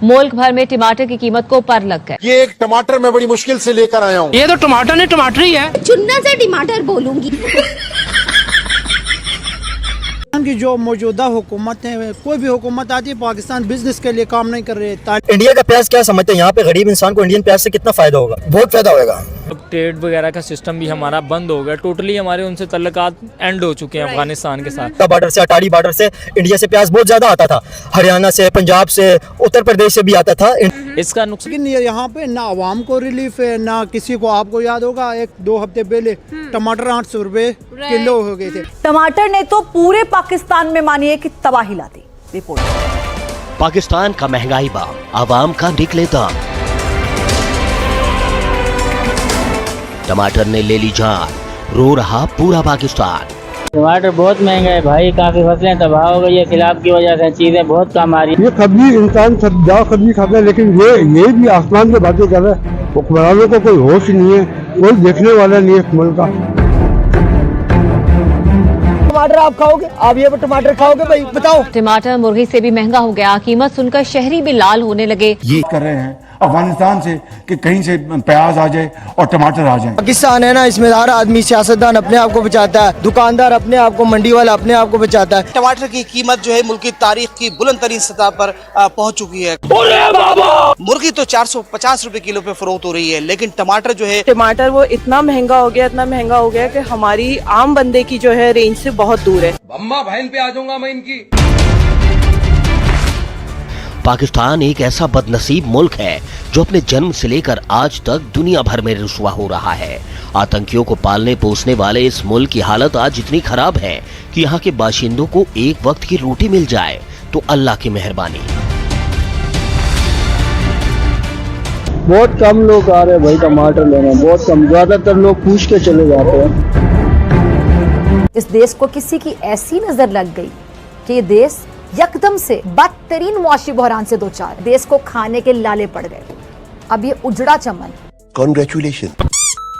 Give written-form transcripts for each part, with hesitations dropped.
मुल्क भर में टमाटर की कीमत को पर लग गए। ये एक टमाटर मैं बड़ी मुश्किल से लेकर आया हूँ। ये तो टमाटर नहीं टमाटर ही है। चुन्ना से टमाटर बोलूंगी। की जो मौजूदा हुकूमत है, कोई भी हुकूमत आती है, पाकिस्तान बिजनेस के लिए काम नहीं कर रहे। इंडिया का प्याज क्या समझते हैं? यहाँ पे गरीब इंसान को इंडियन प्याज से कितना फायदा होगा? बहुत फायदा होगा। ट्रेड वगैरह का सिस्टम भी हमारा बंद हो गया, टोटली हमारे उनसे तल्लुकात एंड हो चुके हैं अफगानिस्तान के साथ। बॉर्डर से, अटारी बॉर्डर से इंडिया से प्याज बहुत ज्यादा आता था, हरियाणा से, पंजाब से, उत्तर प्रदेश से भी आता था। इसका नुकसान लेकिन यहाँ पे ना आवाम को रिलीफ है, ना किसी को। आपको याद होगा 1-2 हफ्ते पहले टमाटर 800 रुपए किलो हो गए थे। टमाटर ने तो पूरे पाकिस्तान में मानिए कि तबाही ला दी। रिपोर्ट। पाकिस्तान का महंगाई बाम, आवाम का निकले दाम। टमाटर ने ले ली जान, रो रहा पूरा पाकिस्तान। टमाटर बहुत महंगा है भाई, काफी फसलें तबाह हो गई है सैलाब की वजह से, चीजें बहुत कम आ रही है। ये कभी इंसान कभी खाता है, लेकिन ये भी आसमान से बातें कर रहा है। हुक्मरानों को कोई होश नहीं है, कोई देखने वाला नहीं है मुल्क का। टमाटर आप खाओगे? आप ये टमाटर खाओगे भाई? बताओ। टमाटर मुर्गी से भी महंगा हो गया। कीमत सुनकर शहरी भी लाल होने लगे। ये कर रहे हैं अफगानिस्तान से कि कहीं से प्याज आ जाए और टमाटर आ जाए। पाकिस्तान है ना, इसमें हर आदमी, सियासतदान अपने आप को बचाता है, दुकानदार अपने आप को, मंडी वाला अपने आप को बचाता है। टमाटर की कीमत जो है मुल्क की तारीख की बुलंद तरीन सतह पर पहुंच चुकी है। मुर्गी तो 450 रुपए किलो पे फरोख्त हो रही है, लेकिन टमाटर जो है, टमाटर वो इतना महंगा हो गया कि हमारी आम बंदे की जो है रेंज से बहुत दूर है। अम्मा बहन पे आ जाऊंगा मैं इनकी। पाकिस्तान एक ऐसा बदनसीब मुल्क है जो अपने जन्म से लेकर आज तक दुनिया भर में रुसवा हो रहा है। आतंकियों को पालने पोसने वाले इस मुल्क की हालत आज इतनी खराब है कि यहाँ के बाशिंदों को एक वक्त की रोटी मिल जाए तो अल्लाह की मेहरबानी। बहुत कम लोग आ रहे हैं भाई टमाटर लेने, बहुत कम। ज्यादातर लोग पूछ के चले जाते हैं। इस देश को किसी की ऐसी नजर लग गई कि ये देश यकदम से बदतरीन मुआशी बहरान से दो चार, देश को खाने के लाले पड़ गए। अब ये उजड़ा चमन। कांग्रेचुलेशन।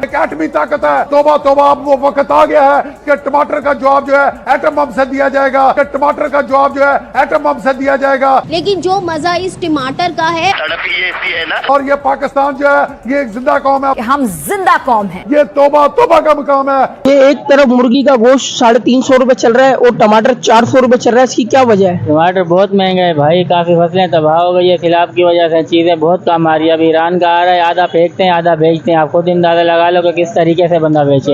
एटमी ताकत है। तोबा तोबा, अब वो वक्त आ गया है कि टमाटर का जवाब जो है एटम बम से दिया जाएगा, कि टमाटर का जवाब जो है एटम बम से दिया जाएगा। लेकिन जो मजा इस टमाटर का है, है ना? और ये पाकिस्तान जो है ये एक जिंदा कौम है। हम जिंदा कौम हैं। ये तोबा तोबा का मुकाम है। ये एक तरफ मुर्गी का गोश्त 350 रुपए चल रहा है और टमाटर 400 रुपए चल रहा है। इसकी क्या वजह है? टमाटर बहुत महंगा है भाई, काफी फसलें तबाह हो गई है सैलाब की वजह से, चीजें बहुत कम आ रही है। अब ईरान का आ रहा है, आधा फेंकते हैं आधा बेचते हैं। आप खुद अंदाजा लगा लो कि किस तरीके से बंदा बेचे।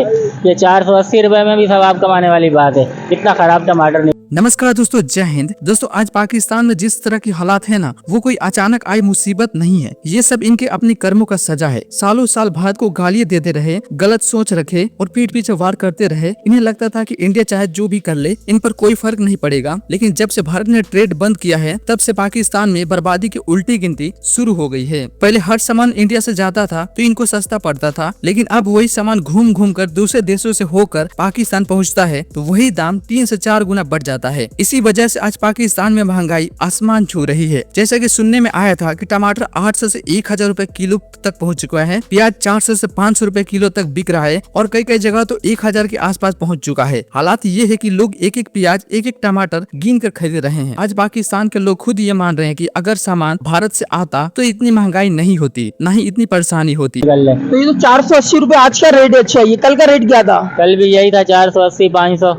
ये 480 रुपए में भी सवाब कमाने वाली बात है। इतना खराब टमाटर नहीं। नमस्कार दोस्तों, जय हिंद। दोस्तों, आज पाकिस्तान में जिस तरह की हालात है ना, वो कोई अचानक आई मुसीबत नहीं है। ये सब इनके अपनी कर्मों का सजा है। सालों साल भारत को गालियां देते रहे, गलत सोच रखे और पीठ पीछे वार करते रहे। इन्हें लगता था कि इंडिया चाहे जो भी कर ले, इन पर कोई फर्क नहीं पड़ेगा। लेकिन जब से भारत ने ट्रेड बंद किया है, तब से पाकिस्तान में बर्बादी की उल्टी गिनती शुरू हो गई है। पहले हर सामान इंडिया से जाता था तो इनको सस्ता पड़ता था, लेकिन अब वही सामान घूम घूम कर दूसरे देशों से होकर पाकिस्तान पहुँचता है तो वही दाम 3 से 4 गुना बढ़ जाता है। इसी वजह से आज पाकिस्तान में महंगाई आसमान छू रही है। जैसा कि सुनने में आया था कि टमाटर 800 से 1000 रुपए किलो तक पहुंच चुका है, प्याज 400 से 500 रुपए किलो तक बिक रहा है और कई कई जगह तो 1000 के आसपास पहुंच चुका है। हालात ये है कि लोग एक एक प्याज, एक एक टमाटर गिन कर खरीद रहे हैं। आज पाकिस्तान के लोग खुद ये मान रहे हैं कि अगर सामान भारत से आता तो इतनी महंगाई नहीं होती, न ही इतनी परेशानी होती। तो ये तो 480 रुपए आज का रेट है। अच्छा, ये कल का रेट क्या था? कल भी यही था, 480-500।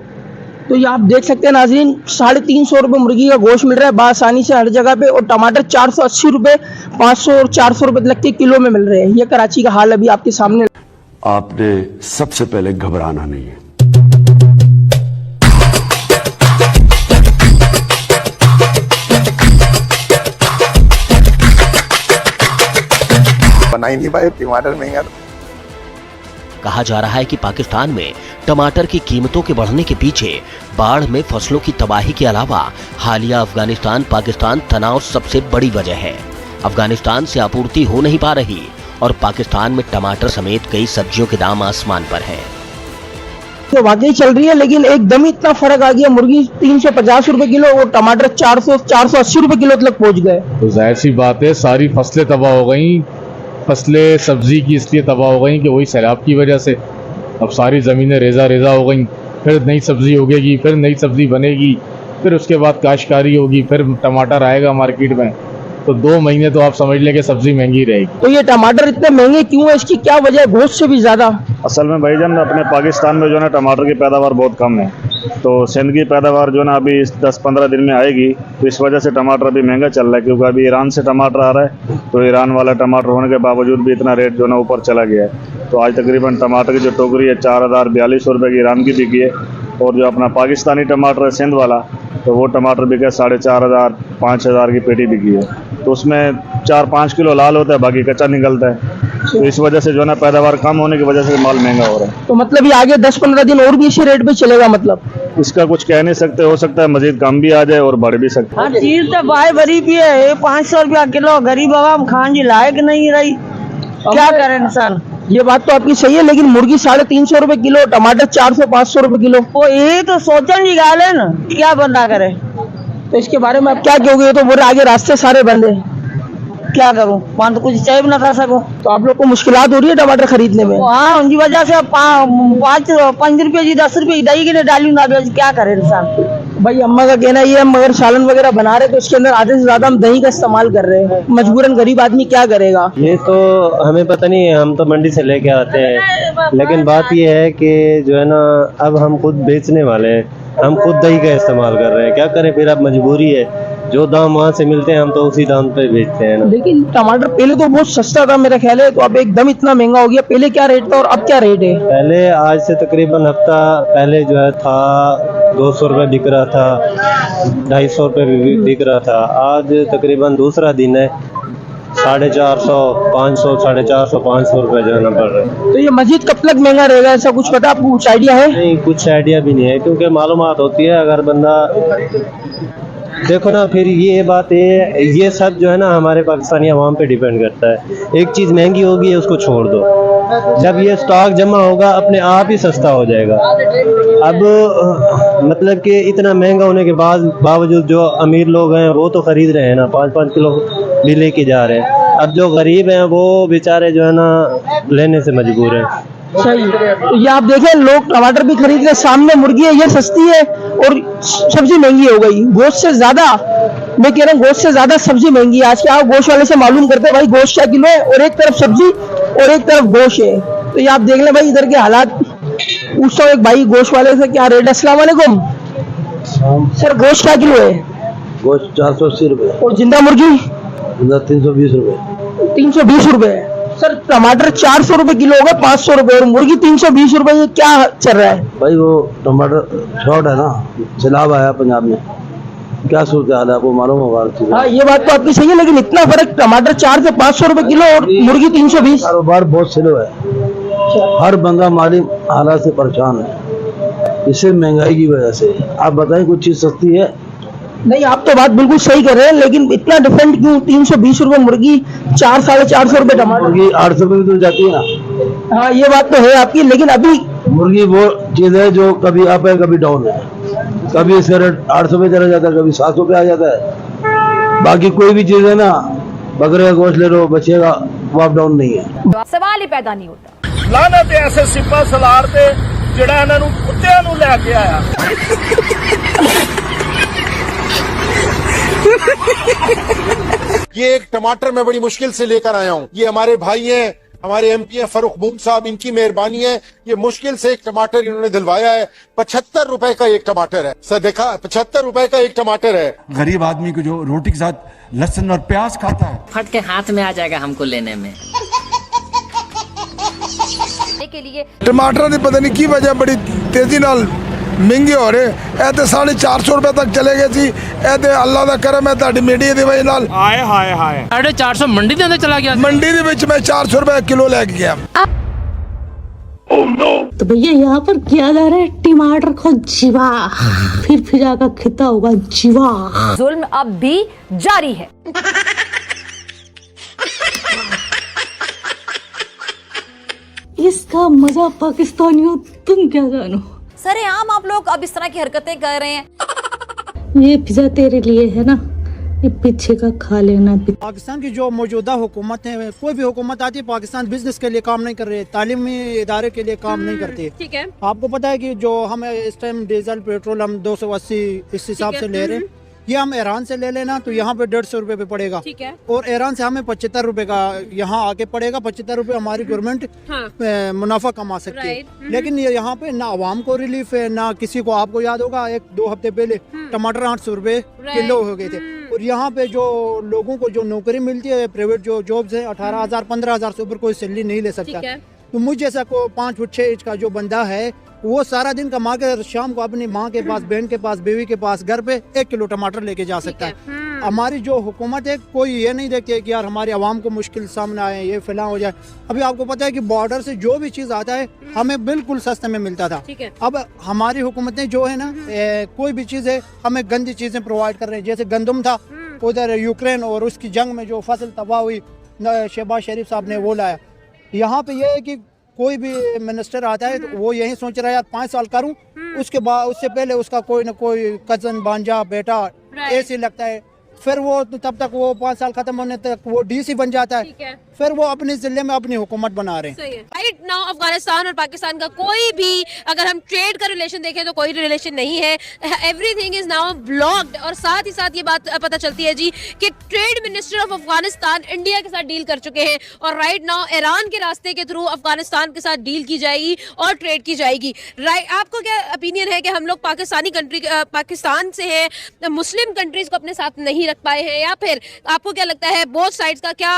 तो ये आप देख सकते हैं नाज़रीन, 350 रुपए मुर्गी का गोश्त मिल रहा है बासानी से हर जगह पे, और टमाटर 480 रुपए, 500 और 400 रुपए तक के किलो में मिल रहे हैं। ये कराची का हाल अभी आपके सामने। आपने सबसे पहले घबराना नहीं है। बनाई नहीं पाए, टमाटर महंगा। कहा जा रहा है कि पाकिस्तान में टमाटर की कीमतों के बढ़ने के पीछे बाढ़ में फसलों की तबाही के अलावा हालिया अफगानिस्तान पाकिस्तान तनाव सबसे बड़ी वजह है। अफगानिस्तान से आपूर्ति हो नहीं पा रही और पाकिस्तान में टमाटर समेत कई सब्जियों के दाम आसमान पर हैं। तो वाकई चल रही है, लेकिन एकदम ही इतना फर्क आ गया। मुर्गी 350 रुपए किलो और टमाटर 480 रुपए किलो तक पहुंच गए। तो जाहिर सी बात है, सारी फसलें तबाह हो गई। फसलें सब्जी की इसलिए तबाह हो गई कि वही सैलाब की वजह से अब सारी ज़मीनें रेजा रेजा हो गई। फिर नई सब्जी उगेगी, फिर नई सब्जी बनेगी, फिर उसके बाद काश्तकारी होगी, फिर टमाटर आएगा मार्केट में। तो 2 महीने तो आप समझ लें कि सब्जी महंगी रहेगी। तो ये टमाटर इतने महंगे क्यों है, इसकी क्या वजह है गोश्त से भी ज्यादा? असल में भाईजान अपने पाकिस्तान में जो है ना टमाटर की पैदावार बहुत कम है, तो सिंध की पैदावार जो है ना अभी 10-15 दिन में आएगी, तो इस वजह से टमाटर अभी महंगा चल रहा है, क्योंकि अभी ईरान से टमाटर आ रहा है, तो ईरान वाला टमाटर होने के बावजूद भी इतना रेट जो है ना ऊपर चला गया है। तो आज तकरीबन टमाटर की जो टोकरी है 4042 रुपये की ईरान की बिकी है, और जो अपना पाकिस्तानी टमाटर है सिंध वाला, तो वो टमाटर बिका 4500-5000 की पेटी बिकी है। तो उसमें 4-5 किलो लाल होता है, बाकी कच्चा निकलता है। तो इस वजह से जो है ना पैदावार कम होने की वजह से माल महंगा हो रहा है। तो मतलब ये आगे 10-15 दिन और भी इसी रेट पे चलेगा? मतलब इसका कुछ कह नहीं सकते, हो सकता है मजीद कम भी आ जाए और बढ़ भी सकता है। हर चीज तो भाई भरी भी है, 500 रुपया किलो, गरीब आवाम खान जी लायक नहीं रही, क्या करे इंसान। ये बात तो आपकी सही है, लेकिन मुर्गी 350 रुपए किलो, टमाटर 400-500 रुपए किलो, वो ये तो सोचने की गाल है ना, क्या बंदा करे। तो इसके बारे में आप क्या कहोगे? ये तो बोले आगे रास्ते सारे बंद है, क्या करूं, वहाँ तो कुछ चाहिए भी ना कर सकूं। तो आप लोग को मुश्किलात हो रही है टमाटर खरीदने में? हाँ, उनकी वजह से 5 रुपये की 10 रुपये दही के लिए डाली ना बेच, क्या करे इंसान। भाई अम्मा का कहना ये है, मगर सालन वगैरह बना रहे तो उसके अंदर आधे से ज्यादा हम दही का इस्तेमाल कर रहे हैं, मजबूरन गरीब आदमी क्या करेगा। ये तो हमें पता नहीं है, हम तो मंडी से लेके आते हैं, लेकिन बात ये है कि जो है ना अब हम खुद बेचने वाले हैं, हम खुद दही का इस्तेमाल कर रहे हैं, क्या करें फिर, अब मजबूरी है, जो दाम वहाँ से मिलते हैं हम तो उसी दाम पे बेचते हैं ना। लेकिन टमाटर पहले तो बहुत सस्ता था मेरा ख्याल है, तो अब एकदम इतना महंगा हो गया। पहले क्या रेट था और अब क्या रेट है? पहले आज से तकरीबन हफ्ता पहले जो है था 200 रुपये बिक रहा था, 250 रुपये बिक रहा था। आज तकरीबन दूसरा दिन है, 450, 500, 450, 500 रुपये जो है ना बढ़ रहे हैं। तो ये मजीद कब तक महंगा रहेगा, ऐसा कुछ पता आपको, कुछ आइडिया है? नहीं, कुछ आइडिया भी नहीं है, क्योंकि मालूमात होती है अगर बंदा देखो ना, फिर ये बात है, ये सब जो है ना हमारे पाकिस्तानी अवाम पे डिपेंड करता है। एक चीज़ महंगी होगी उसको छोड़ दो, जब ये स्टॉक जमा होगा अपने आप ही सस्ता हो जाएगा। अब मतलब कि इतना महंगा होने के बावजूद जो अमीर लोग हैं वो तो ख़रीद रहे हैं ना, 5-5 किलो भी लेके जा रहे हैं। अब जो गरीब हैं वो बेचारे जो है ना लेने से मजबूर हैं। सही। तो ये आप देखें, लोग टमाटर भी खरीद रहे, सामने मुर्गी है, ये सस्ती है और सब्जी महंगी हो गई। गोश्त से ज्यादा, मैं कह रहा हूँ गोश्त से ज्यादा सब्जी महंगी है। आज क्या गोश्त वाले से मालूम करते हैं भाई गोश्त क्या किलो है, और एक तरफ सब्जी और एक तरफ गोश्त है। तो ये आप देख लें भाई इधर के हालात। पूछता हूँ एक भाई गोश्त वाले से, क्या रेट है? अस्सलाम वालेकुम सर, गोश्त क्या किलो है? गोश्त 480 रुपए। और जिंदा मुर्गी? जिंदा 320 रुपए। 320 रुपए। सर टमाटर 400 रुपए किलो होगा, 500 रुपए, और मुर्गी 320 रुपए, ये क्या चल रहा है? भाई वो टमाटर शॉर्ट है ना, सैलाब आया पंजाब में, क्या सूरत हाल है आपको मालूम होगा। हाँ, ये बात तो आपकी सही है, लेकिन इतना फर्क, टमाटर 400 से 500 रुपए किलो और मुर्गी 320। कारोबार बहुत स्लो है, हर बंदा माली हालात से परेशान है, इससे महंगाई की वजह से। आप बताएं कुछ चीज सस्ती है? नहीं, आप तो बात बिल्कुल सही कर रहे हैं, लेकिन इतना डिफरेंट क्यों? 320 रुपए मुर्गी, 400-450 रुपए टमाटर। मुर्गी 800 रुपए भी तो जाती है ना। हाँ, ये बात तो है आपकी, लेकिन अभी मुर्गी वो चीज है जो कभी अप है कभी डाउन है, कभी इसका रेट 800 पे चला जाता है, कभी 700 पे आ जाता है। बाकी कोई भी चीज है ना, बकरे का गोश्त ले लो, बच्चे का, वो अप डाउन नहीं है। सवाल ही पैदा नहीं होता। लानत ऐसे सिपा सलार ते जेड़ा इन्हां नूं कुत्तियां नूं लेके आया। ये एक टमाटर मैं बड़ी मुश्किल से लेकर आया हूँ। ये हमारे भाई हैं, हमारे MP हैं फरूख बूम साहब, इनकी मेहरबानी है। ये मुश्किल से एक टमाटर इन्होंने दिलवाया है। 75 रुपए का एक टमाटर है सर, देखा 75 रुपए का एक टमाटर है। गरीब आदमी को जो रोटी के साथ लहसुन और प्याज खाता है, फट के हाथ में आ जाएगा हमको लेने में। के लिए टमाटर की पता नहीं की वजह बड़ी तेजी नाल महंगे हो रहे। ए ते 450 रुपए तक चले गए सी। ए ते अल्लाह दा करम है, ताड़ी मीडिया दी वजह नाल हाय हाय हाय 450 मंडी दे अंदर चला गया। मंडी दे विच मैं 400 रुपए किलो लेके गया। तो भैया यहाँ पर किया जा रहा है टमाटर को जीवा, फिर फिजा का खिता होगा जीवा। जुल्म अब भी जारी है। इसका मजा पाकिस्तानियों तुम क्या जानो। सरेआम आप लोग अब इस तरह की हरकतें कर रहे हैं। ये पिज्जा तेरे लिए है ना, ये पीछे का खा लेना। पाकिस्तान की जो मौजूदा हुकूमत है, कोई भी हुकूमत आती है, पाकिस्तान बिजनेस के लिए काम नहीं कर रहे, तालीमी इदारे के लिए काम नहीं करते। ठीक है, आपको पता है कि जो हम इस टाइम डीजल पेट्रोल हम 280 इस हिसाब से ले रहे हैं, ये हम ईरान से ले लेना तो यहाँ पे 150 रुपए पे पड़ेगा, ठीक है। और ईरान से हमें 75 रुपए का यहाँ आके पड़ेगा। 75 रुपए हमारी गवर्नमेंट हाँ। मुनाफा कमा सकती है, राइट। लेकिन ये यहाँ पे ना आवाम को रिलीफ है ना किसी को। आपको याद होगा 1-2 हफ्ते पहले टमाटर 800 रुपए किलो हो गए थे, और यहाँ पे जो लोगों को जो नौकरी मिलती है प्राइवेट जो जॉब्स है 18,000 15,000 से ऊपर कोई सैलरी नहीं ले सकता। तो मुझ जैसा को 5 फुट 6 इंच का जो बंदा है वो सारा दिन कमा के शाम को अपनी माँ के पास, बहन के पास, बीवी के पास घर पे 1 किलो टमाटर लेके जा सकता है। हमारी जो हुकूमत है कोई ये नहीं देखती है कि यार हमारे आवाम को मुश्किल सामने आए, ये फैला हो जाए। अभी आपको पता है कि बॉर्डर से जो भी चीज़ आता है हमें बिल्कुल सस्ते में मिलता था। अब हमारी हुकूमतें जो है ना कोई भी चीज़ है हमें गंदी चीज़ें प्रोवाइड कर रहे हैं। जैसे गंदम था उधर यूक्रेन और उसकी जंग में जो फसल तबाह हुई, शहबाज शरीफ साहब ने वो लाया। यहाँ पे ये है कि कोई भी मिनिस्टर आता है तो वो यही सोच रहा है यार 5 साल करूं, उसके बाद उससे पहले उसका कोई ना कोई कजन, भांजा, बेटा ऐसे लगता है। फिर वो तब तक वो 5 साल खत्म होने तक वो डीसी बन जाता है, फिर वो अपने जिले में अपनी हुकूमत बना रहे हैं। राइट नाउ अफगानिस्तान और पाकिस्तान का कोई भी अगर हम ट्रेड का रिलेशन देखें तो कोई रिलेशन नहीं है। Everything is now blocked. और साथ ही साथ ये बात पता चलती है जी कि trade minister of Afghanistan India के साथ डील कर चुके हैं, और राइट नाउ ईरान के रास्ते के थ्रू अफगानिस्तान के साथ डील की जाएगी और ट्रेड की जाएगी। राइट, आपको क्या ओपिनियन है कि हम लोग पाकिस्तान से है मुस्लिम कंट्रीज को अपने साथ नहीं रख पाए हैं, या फिर आपको क्या लगता है बोथ साइड्स का क्या